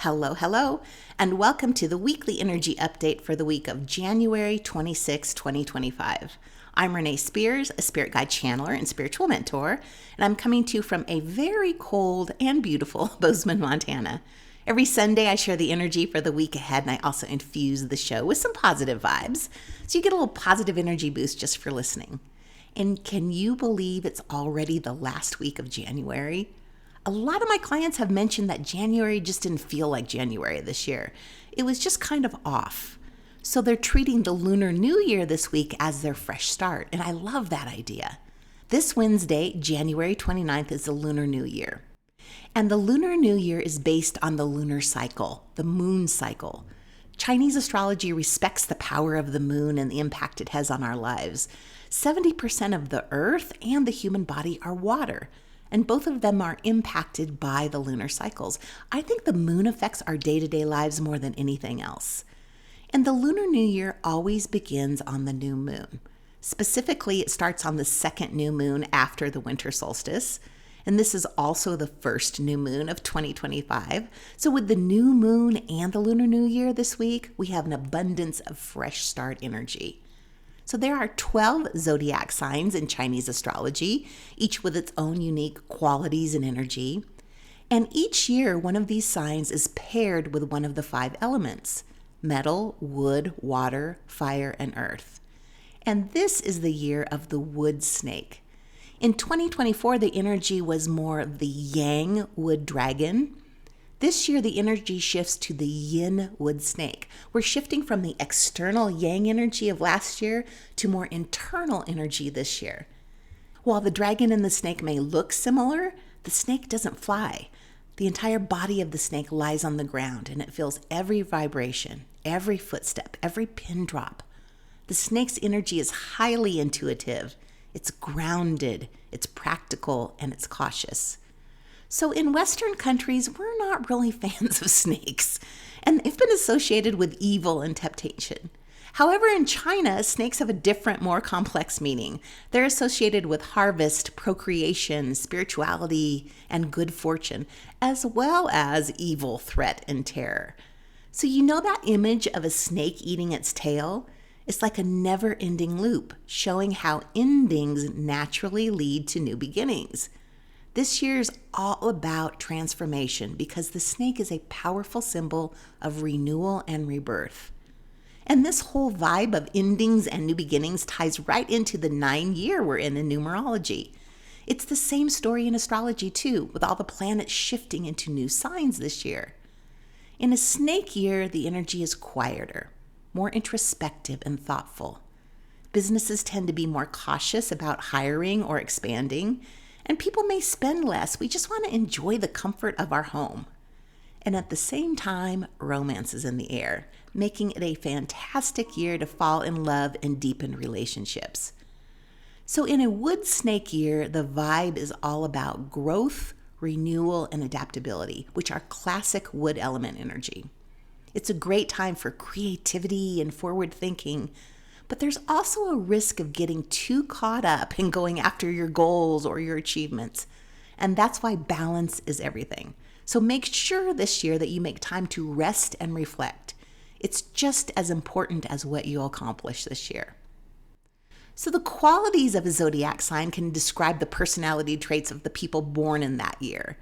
Hello, and welcome to the weekly energy update for the week of January 26, 2025. I'm Renee Spears, a spirit guide channeler and spiritual mentor, and I'm coming to you from a very cold and beautiful Bozeman, Montana. Every Sunday, I share the energy for the week ahead, and I also infuse the show with some positive vibes, so you get a little positive energy boost just for listening. And can you believe it's already the last week of January? A lot of my clients have mentioned that January just didn't feel like January this year. It was just kind of off. So they're treating the Lunar New Year this week as their fresh start, and I love that idea. This Wednesday, January 29th, is the Lunar New Year. And the Lunar New Year is based on the lunar cycle, the moon cycle. Chinese astrology respects the power of the moon and the impact it has on our lives. 70% of the earth and the human body are water, and both of them are impacted by the lunar cycles. I think the moon affects our day-to-day lives more than anything else. And the Lunar New Year always begins on the new moon. Specifically, it starts on the second new moon after the Winter Solstice, and this is also the first new moon of 2025. So with the new moon and the Lunar New Year this week, we have an abundance of fresh start energy. So there are 12 zodiac signs in Chinese astrology, each with its own unique qualities and energy. And each year, one of these signs is paired with one of the 5 elements: metal, wood, water, fire, and earth. And this is the year of the wood snake. In 2024, the energy was more of the yang wood dragon. This year, the energy shifts to the yin wood snake. We're shifting from the external yang energy of last year to more internal energy this year. While the dragon and the snake may look similar, the snake doesn't fly. The entire body of the snake lies on the ground, and it feels every vibration, every footstep, every pin drop. The snake's energy is highly intuitive. It's grounded, it's practical, and it's cautious. So in Western countries, we're not really fans of snakes, and they've been associated with evil and temptation. However, in China, snakes have a different, more complex meaning. They're associated with harvest, procreation, spirituality, and good fortune, as well as evil, threat, and terror. So you know that image of a snake eating its tail? It's like a never-ending loop, showing how endings naturally lead to new beginnings. This year's all about transformation because the snake is a powerful symbol of renewal and rebirth. And this whole vibe of endings and new beginnings ties right into the 9-year we're in numerology. It's the same story in astrology too, with all the planets shifting into new signs this year. In a snake year, the energy is quieter, more introspective and thoughtful. Businesses tend to be more cautious about hiring or expanding, and people may spend less. We just want to enjoy the comfort of our home. And at the same time, romance is in the air, making it a fantastic year to fall in love and deepen relationships. So in a wood snake year, the vibe is all about growth, renewal, and adaptability, which are classic wood element energy. It's a great time for creativity and forward thinking, but there's also a risk of getting too caught up in going after your goals or your achievements. And that's why balance is everything. So make sure this year that you make time to rest and reflect. It's just as important as what you'll accomplish this year. So the qualities of a zodiac sign can describe the personality traits of the people born in that year.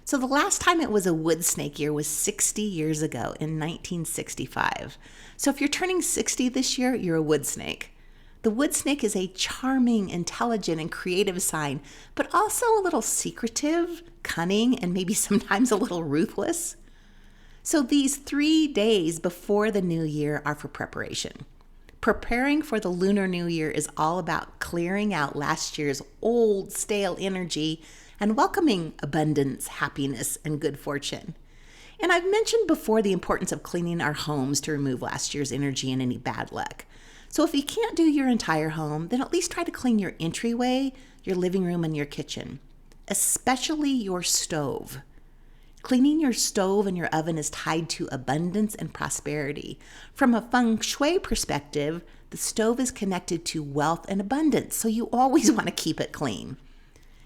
So the last time it was a wood snake year was 60 years ago in 1965. So if you're turning 60 this year, you're a wood snake. The wood snake is a charming, intelligent, and creative sign, but also a little secretive, cunning, and maybe sometimes a little ruthless. So these 3 days before the new year are for preparation. Preparing for the Lunar New Year is all about clearing out last year's old, stale energy and welcoming abundance, happiness, and good fortune. And I've mentioned before the importance of cleaning our homes to remove last year's energy and any bad luck. So if you can't do your entire home, then at least try to clean your entryway, your living room, and your kitchen, especially your stove. Cleaning your stove and your oven is tied to abundance and prosperity. From a feng shui perspective, the stove is connected to wealth and abundance, so you always want to keep it clean.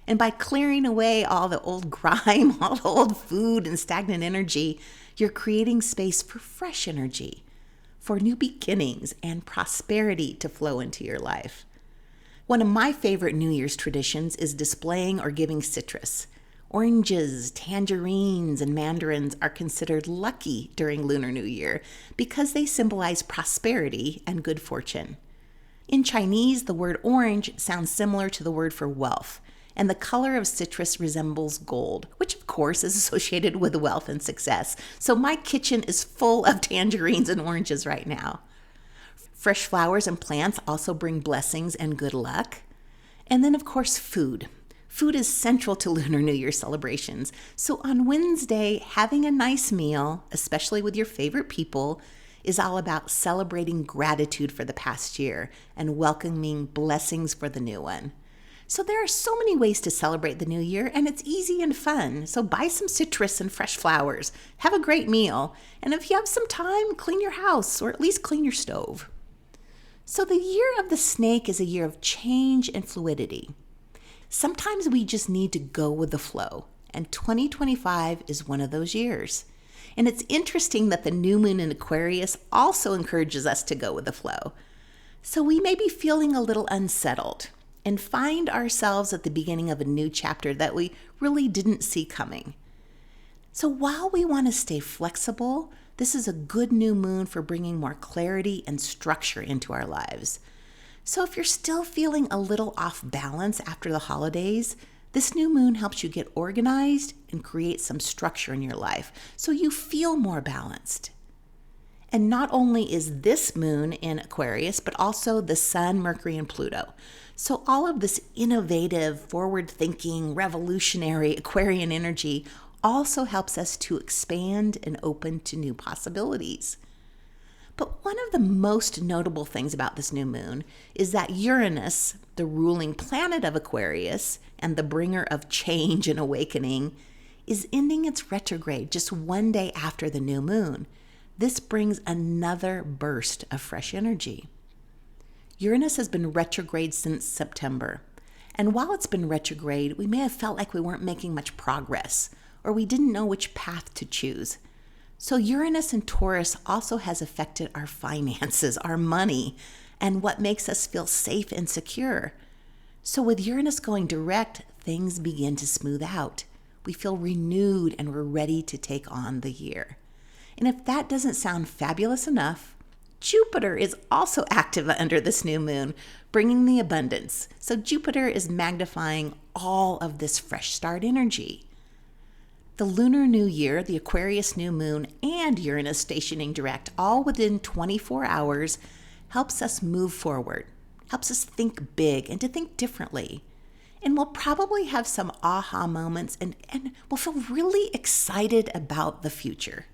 And by clearing away all the old grime, all the old food and stagnant energy, you're creating space for fresh energy, for new beginnings and prosperity to flow into your life. One of my favorite New Year's traditions is displaying or giving citrus. Oranges, tangerines, and mandarins are considered lucky during Lunar New Year because they symbolize prosperity and good fortune. In Chinese, the word orange sounds similar to the word for wealth, and the color of citrus resembles gold, which of course is associated with wealth and success. So my kitchen is full of tangerines and oranges right now. Fresh flowers and plants also bring blessings and good luck. And then, of course, food. Food is central to Lunar New Year celebrations. So on Wednesday, having a nice meal, especially with your favorite people, is all about celebrating gratitude for the past year and welcoming blessings for the new one. So there are so many ways to celebrate the new year, and it's easy and fun. So buy some citrus and fresh flowers, have a great meal, and if you have some time, clean your house or at least clean your stove. So the year of the snake is a year of change and fluidity. Sometimes we just need to go with the flow, and 2025 is one of those years. And it's interesting that the new moon in Aquarius also encourages us to go with the flow. So we may be feeling a little unsettled and find ourselves at the beginning of a new chapter that we really didn't see coming. So while we want to stay flexible, this is a good new moon for bringing more clarity and structure into our lives. So if you're still feeling a little off balance after the holidays, this new moon helps you get organized and create some structure in your life so you feel more balanced. And not only is this moon in Aquarius, but also the Sun, Mercury, and Pluto. So all of this innovative, forward-thinking, revolutionary Aquarian energy also helps us to expand and open to new possibilities. But one of the most notable things about this new moon is that Uranus, the ruling planet of Aquarius and the bringer of change and awakening, is ending its retrograde just one day after the new moon. This brings another burst of fresh energy. Uranus has been retrograde since September, and while it's been retrograde, we may have felt like we weren't making much progress, or we didn't know which path to choose. So Uranus in Taurus also has affected our finances, our money, and what makes us feel safe and secure. So with Uranus going direct, things begin to smooth out. We feel renewed and we're ready to take on the year. And if that doesn't sound fabulous enough, Jupiter is also active under this new moon, bringing the abundance. So Jupiter is magnifying all of this fresh start energy. The Lunar New Year, the Aquarius New Moon, and Uranus stationing direct, all within 24 hours, helps us move forward, helps us think big and to think differently. And we'll probably have some aha moments and we'll feel really excited about the future.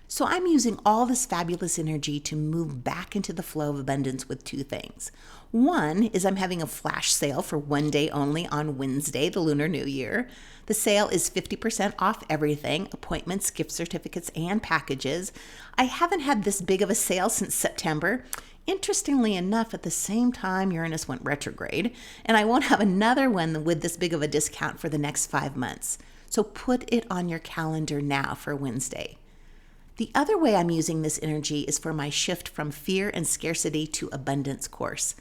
So I'm using all this fabulous energy to move back into the flow of abundance with two things. One is I'm having a flash sale for one day only on Wednesday, the Lunar New Year. The sale is 50% off everything, appointments, gift certificates, and packages. I haven't had this big of a sale since September. Interestingly enough, at the same time Uranus went retrograde, and I won't have another one with this big of a discount for the next 5 months. So put it on your calendar now for Wednesday. The other way I'm using this energy is for my shift from fear and scarcity to abundance course.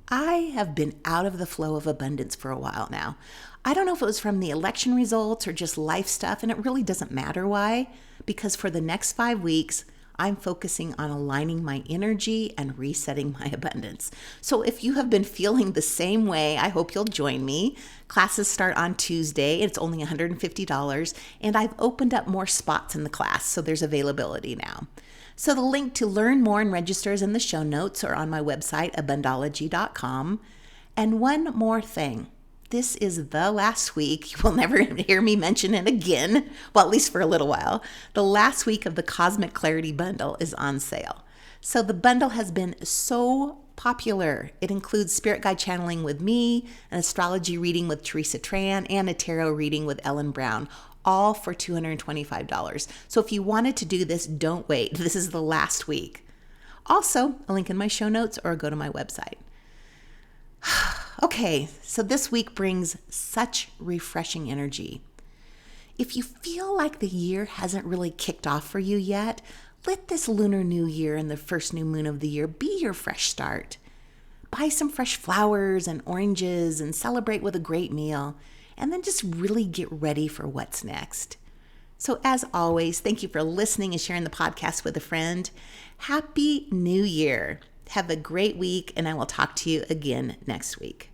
I have been out of the flow of abundance for a while now. I don't know if it was from the election results or just life stuff, and it really doesn't matter why, because for the next 5 weeks, I'm focusing on aligning my energy and resetting my abundance. So if you have been feeling the same way, I hope you'll join me. Classes start on Tuesday. It's only $150, and I've opened up more spots in the class, so there's availability now. So the link to learn more and register is in the show notes or on my website, Abundology.com. And one more thing. This is the last week. You will never hear me mention it again. Well, at least for a little while. The last week of the Cosmic Clarity Bundle is on sale. So the bundle has been so popular. It includes spirit guide channeling with me, an astrology reading with Teresa Tran, and a tarot reading with Ellen Brown, all for $225. So if you wanted to do this, don't wait. This is the last week. Also, a link in my show notes or go to my website. Okay, so this week brings such refreshing energy. If you feel like the year hasn't really kicked off for you yet, let this Lunar New Year and the first new moon of the year be your fresh start. Buy some fresh flowers and oranges and celebrate with a great meal, and then just really get ready for what's next. So as always, thank you for listening and sharing the podcast with a friend. Happy New Year. Have a great week, and I will talk to you again next week.